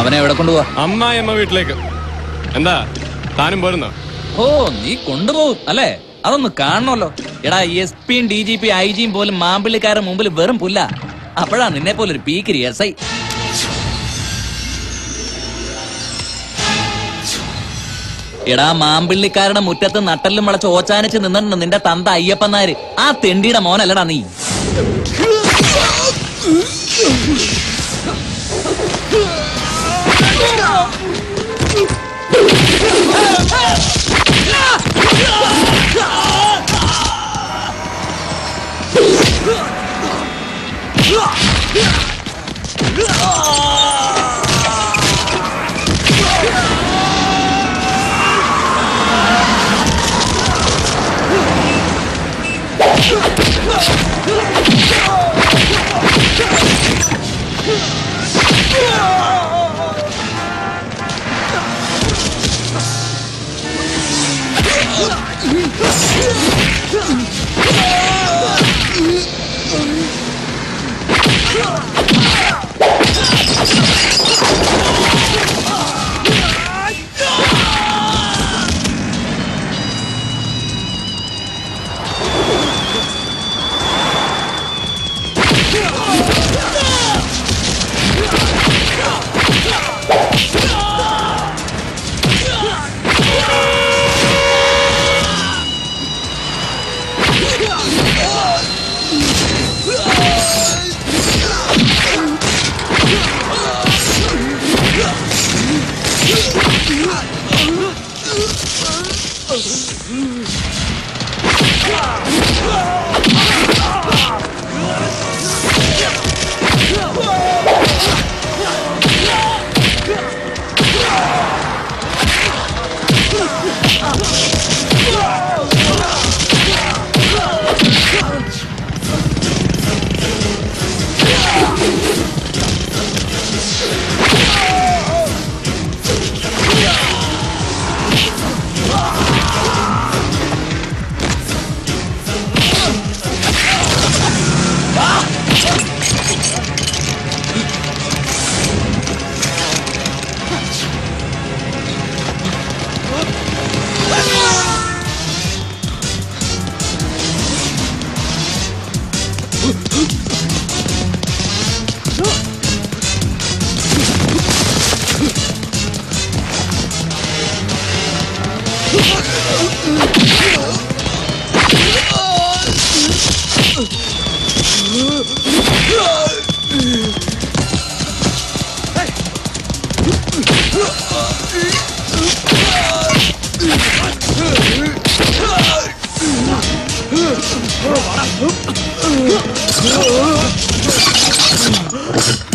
അവനെ എവിടെ കൊണ്ടുപോവാ? അമ്മായിയമ്മ വീട്ടിലേക്ക്. എന്താ താനും പോരുന്നോ? ഓ, നീ കൊണ്ടുപോകും അല്ലേ? അതൊന്ന് കാണണമല്ലോ. എടാ, SP യും DGP IG യും പോലും മാമ്പിള്ളിക്കാരുടെ മുമ്പിൽ വെറും പുല്ല. അപ്പോഴാ നിന്നെ പോലൊരു പീക്കിരി SI. എടാ, മാമ്പിള്ളിക്കാരുടെ മുറ്റത്ത് നട്ടലും മുളച്ച് ഓച്ചാനിച്ച് നിന്നിട്ടുണ്ട് നിന്റെ തന്ത അയ്യപ്പനാര്. ആ തെണ്ടിയുടെ മോനല്ലടാ നീ.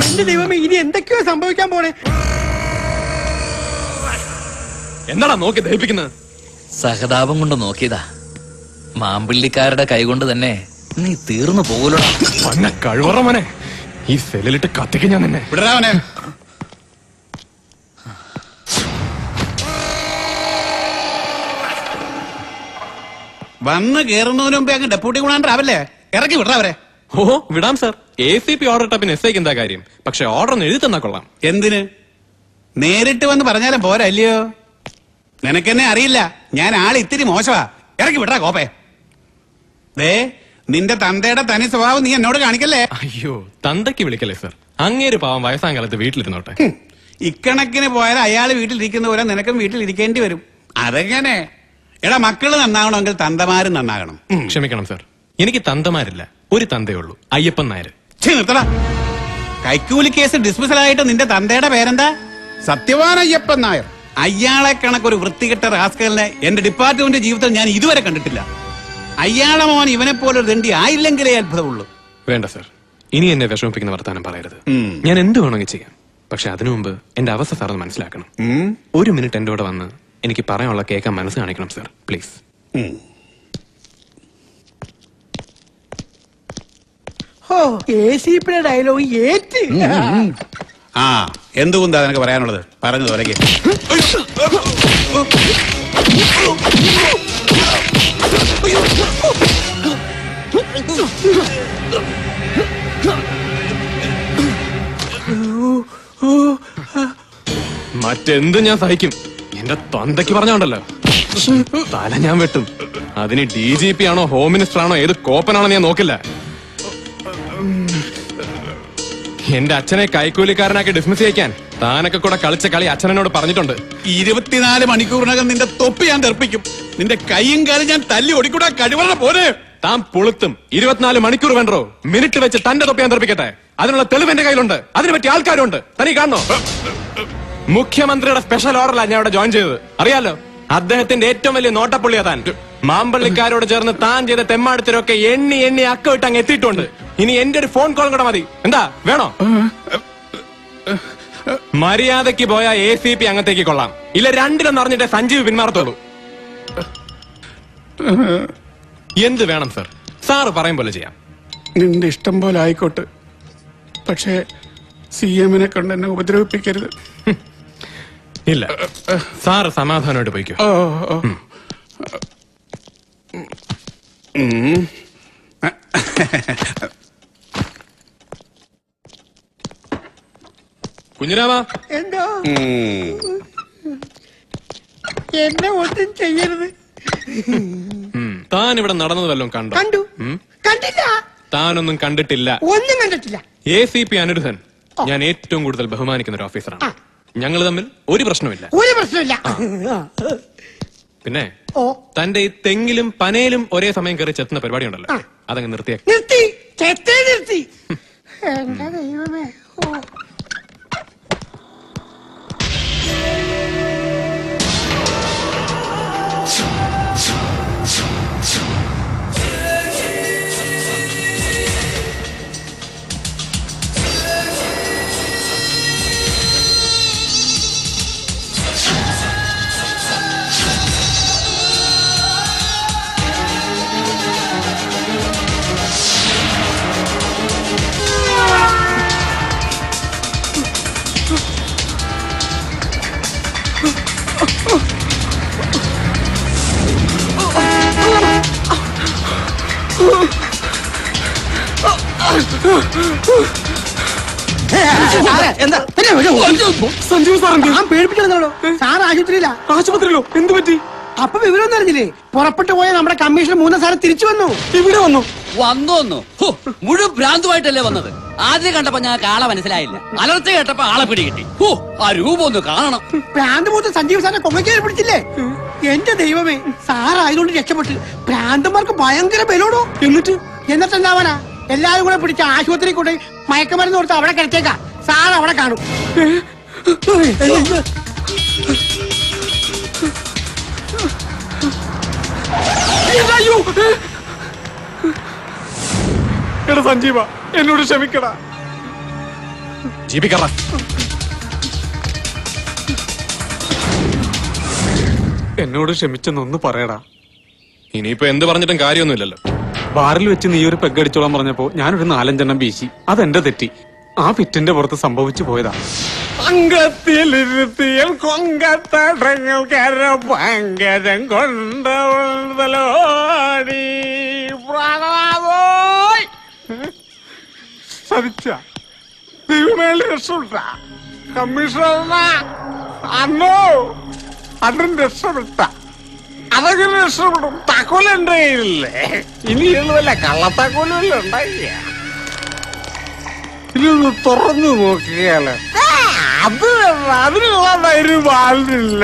എന്റെ ദൈവമേ, ഇനി എന്തൊക്കെയോ സംഭവിക്കാൻ പോണേ. എന്താടാ നോക്കി ദഹിപ്പിക്കുന്നത്? സഹതാപം കൊണ്ട് നോക്കിയതാ. മാമ്പിള്ളിക്കാരുടെ കൈകൊണ്ട് തന്നെ നീ തീർന്നു പോകലോടാ. പന്ന കഴിവറവനെ, ഈ സെല്ലിലിട്ട് കത്തിക്ക് ഞാൻ നിന്നെ. വിടരാവനെ. വന്ന് കേറുന്നതിന് മുമ്പേ അങ്ങ് ഡെപ്യൂട്ടി ഗുണാണ്ടരാവല്ലേ? ഇറക്കി വിടറാവരെ. ഓ വിടാം സാർ. ACP ഓർഡർ ഇട്ട പിന്നെ SI ക്ക് എന്താ കാര്യം? പക്ഷെ ഓർഡർ ഒന്ന് എഴുതി തന്നാ കൊള്ളാം. എന്തിന്? നേരിട്ട് വന്ന് പറഞ്ഞാലും പോരാ അല്ലയോ? നിനക്കെന്നെ അറിയില്ല, ഞാൻ ആൾ ഇത്തിരി മോശമാ. ഇറക്കി വിടറാ കോപ്പേ. ദേ, നിന്റെ തന്തയുടെ തനി സ്വഭാവം നീ എന്നോട് കാണിക്കല്ലേ. അയ്യോ, തന്തയ്ക്ക് വിളിക്കല്ലേ സാർ. അങ്ങേര് പാവം വയസ്സാം കാലത്ത് വീട്ടിലിരുന്നോട്ടെ. ഇക്കണക്കിന് പോയാൽ അയാൾ വീട്ടിലിരിക്കുന്ന പോലെ നിനക്കും വീട്ടിലിരിക്കേണ്ടി വരും. അതെങ്ങനെ? എടാ, മക്കള് നന്നാവണമെങ്കിൽ തന്തമാരും നന്നാകണം. ക്ഷമിക്കണം സാർ, എനിക്ക് തന്തമാരില്ല, ഒരു തന്തേ ഉള്ളൂ, അയ്യപ്പൻ നായർ. നിർത്തടാ. കൈക്കൂലി കേസ് ഡിസ്മിസൽ ആയിട്ട് നിന്റെ തന്തയുടെ പേരെന്താ? സത്യവാൻ അയ്യപ്പൻ നായർ. അയാളെ കണക്കൊരു വൃത്തികെട്ട റാസ്കലിനെ എന്റെ ഡിപ്പാർട്ട്മെന്റ് ജീവിതത്തിൽ ഞാൻ ഇതുവരെ കണ്ടിട്ടില്ല. അയാളെ മോൻ ഇവനെ പോലൊരു ദണ്ഡി ആയില്ലെങ്കിലേ അത്ഭുതമുള്ളൂ. വേണ്ട സാർ, ഇനി എന്നെ വിഷമിപ്പിക്കുന്ന വർത്താനം പറയരുത്. ഞാൻ എന്ത് വേണമെങ്കിൽ ചെയ്യാം. പക്ഷെ അതിനു മുമ്പ് എന്റെ അവസ്ഥ സാർ ഒന്ന് മനസ്സിലാക്കണം. ഒരു മിനിറ്റ് എന്റെ കൂടെ വന്ന് എനിക്ക് പറയാനുള്ള കേൾക്കാൻ മനസ്സ് കാണിക്കണം സാർ, പ്ലീസ്. ACP-യുടെ ഡയലോഗ് ഏറ്റ്. ആ, എന്തുകൊണ്ടാ നിനക്ക് പറയാനുള്ളത്? പറഞ്ഞു തോരക്ക്. മറ്റെന്ത് ഞാൻ സഹിക്കും. എന്റെ തൊന്തയ്ക്ക് പറഞ്ഞോണ്ടല്ലോ തല ഞാൻ വെട്ടും. അതിന് DGP ആണോ ഹോം മിനിസ്റ്റർ ആണോ ഏത് കോപ്പനാണോ ഞാൻ നോക്കില്ല. എന്റെ അച്ഛനെ കൈക്കൂലിക്കാരനാക്കി ഡിസ്മിസ് ചെയ്യിക്കാൻ താനൊക്കെ കൂടെ കളിച്ച കളി അച്ഛനോട് പറഞ്ഞിട്ടുണ്ട്. 24 മണിക്കൂറിനകം നിന്റെ തൊപ്പി ഞാൻ തെറിപ്പിക്കും. നിന്റെ കൈയും കാലും ഞാൻ തല്ലി ഒടിക്കൂടാ. കഴിവറ പോരെ. താൻ പുളുത്തും. 24 മണിക്കൂർ വേണ്ടോ? മിനിറ്റ് വെച്ച് തന്റെ തൊപ്പി ഞാൻ തെറിപ്പിക്കട്ടെ. അതിനുള്ള തെളിവ് എന്റെ കയ്യിലുണ്ട്. അതിനെ പറ്റി ആൾക്കാരുണ്ട്. തനിക്ക് കാണണോ? മുഖ്യമന്ത്രിയുടെ സ്പെഷ്യൽ ഓർഡറിലാണ് ഞാൻ ഇവിടെ ജോയിൻ ചെയ്തത്. അറിയാലോ, അദ്ദേഹത്തിന്റെ ഏറ്റവും വലിയ നോട്ടപ്പുള്ളിയാ താൻ. മാമ്പള്ളിക്കാരോട് ചേർന്ന് താൻ ചെയ്ത തെമ്മാടത്തിലൊക്കെ എണ്ണി എണ്ണി അക്കമിട്ട് അങ്ങ് എത്തിയിട്ടുണ്ട്. ഇനി എന്റെ ഒരു ഫോൺ കോൾ കൂടെ മതി. എന്താ വേണോ? മര്യാദയ്ക്ക് പോയ ACP അങ്ങത്തേക്ക് കൊള്ളാം. ഇല്ല രണ്ടിലൊന്നും അറിഞ്ഞിട്ടേ സഞ്ജീവ് പിന്മാറത്തുള്ളൂ. എന്ത് വേണം സർ? സാറ് പറയും പോലെ ചെയ്യാം. നിന്റെ ഇഷ്ടം പോലെ ആയിക്കോട്ടെ. പക്ഷേ CM-നെ കൊണ്ട് എന്നെ ഉപദ്രവിപ്പിക്കരുത്. ഇല്ല, സാറ് സമാധാനമായിട്ട് പോയിക്കോ. കുഞ്ഞിരാമ, എന്തോ എന്നെ ഒന്നും ചെയ്യരുത്. താൻ ഇവിടെ നടന്നത് വല്ലതും കണ്ടോ? കണ്ടു. കണ്ടില്ല. താനൊന്നും കണ്ടിട്ടില്ല. ഒന്നും കണ്ടിട്ടില്ല. ACP അനിരുദ്ധൻ ഞാൻ ഏറ്റവും കൂടുതൽ ബഹുമാനിക്കുന്ന ഒരു ഓഫീസറാണ്. ഞങ്ങൾ തമ്മിൽ ഒരു പ്രശ്നമില്ല. ഒരു പ്രശ്നമില്ല. പിന്നെ ഓ തന്റെ ഈ തെങ്ങിലും പനയിലും ഒരേ സമയം കയറി ചെത്തുന്ന പരിപാടി ഉണ്ടല്ലോ, അതങ്ങ് നിർത്തിയാക്കി. നിർത്തി. ചെത്തേ നിർത്തി. എന്റെ ദൈവമേ. ഓ സഞ്ജീവ് സാറിന്റെ ഞാൻ പേടിപ്പിക്കണോ? സാർ ആശുപത്രിയിലോ? എന്ത് പറ്റി? അപ്പൊ വിവരമൊന്നും അറിഞ്ഞില്ലേ? പുറപ്പെട്ടു പോയ നമ്മുടെ കമ്മീഷൻ 3 സാറ് തിരിച്ചു വന്നു. ഇവിടെ വന്നു. വന്നു മുഴുവൻ ഭ്രാന്തുമായിട്ടല്ലേ വന്നത്. ആദ്യം കണ്ടപ്പോ ഞങ്ങൾക്ക് ആളെ മനസ്സിലായില്ല. അലർച്ച കേട്ടപ്പോ ആളെ പിടികിട്ടി. ആ രൂപം ഒന്ന് കാണണം. ഭ്രാന്ത് മൂത്ത് സഞ്ജീവ് സാറിനെ കൊങ്ങയ്ക്കേറി പിടിച്ചില്ലേ? എന്റെ ദൈവമേ, സാറായതുകൊണ്ട് രക്ഷപ്പെട്ട്. ഭ്രാന്തന്മാർക്ക് ഭയങ്കര ബലോടോ. എന്നിട്ട് എന്താവാനാ? എല്ലാരും കൂടെ പിടിച്ച് ആശുപത്രി കൊണ്ട് മയക്കമരുന്ന് കൊടുത്ത് അവിടെ കിടച്ചേക്കാം. സാർ അവിടെ കാണും. എടാ സഞ്ജീവ, എന്നോട് ക്ഷമിക്കടാ. ജീവിക്കറ. എന്നോട് ക്ഷമിച്ചെന്നൊന്ന് പറയടാ. ഇനിയിപ്പോ എന്ത് പറഞ്ഞിട്ടും കാര്യമൊന്നുമില്ലല്ലോ. ബാറിൽ വെച്ച് നീ ഒരു പെഗ് പറഞ്ഞപ്പോ ഞാനൊരു 4-5 വീശി. അതെന്റെ തെറ്റി. ആ ഫിറ്റിന്റെ പുറത്ത് സംഭവിച്ചു പോയതാ. അങ്കത്തിലിരുത്തിയൽ കൊങ്കത്തടങ്ങൾ കരപങ്കരം കൊണ്ടോടി സരിച്ച ദൈവമേൽ രക്ഷപ്പെട്ട കമ്മീഷണർ അന്നോ അതിന് രക്ഷപ്പെട്ട. അതൊക്കെ രക്ഷപ്പെടും. താക്കോൽ എന്റെ കയ്യിലില്ലേ? ഇനി വല്ല കള്ളത്താക്കോലും ഉണ്ടായില്ല. ഇതൊന്ന് തുറന്നു നോക്കിയാല് അതിനുള്ള ധൈര്യം ആളില്ല.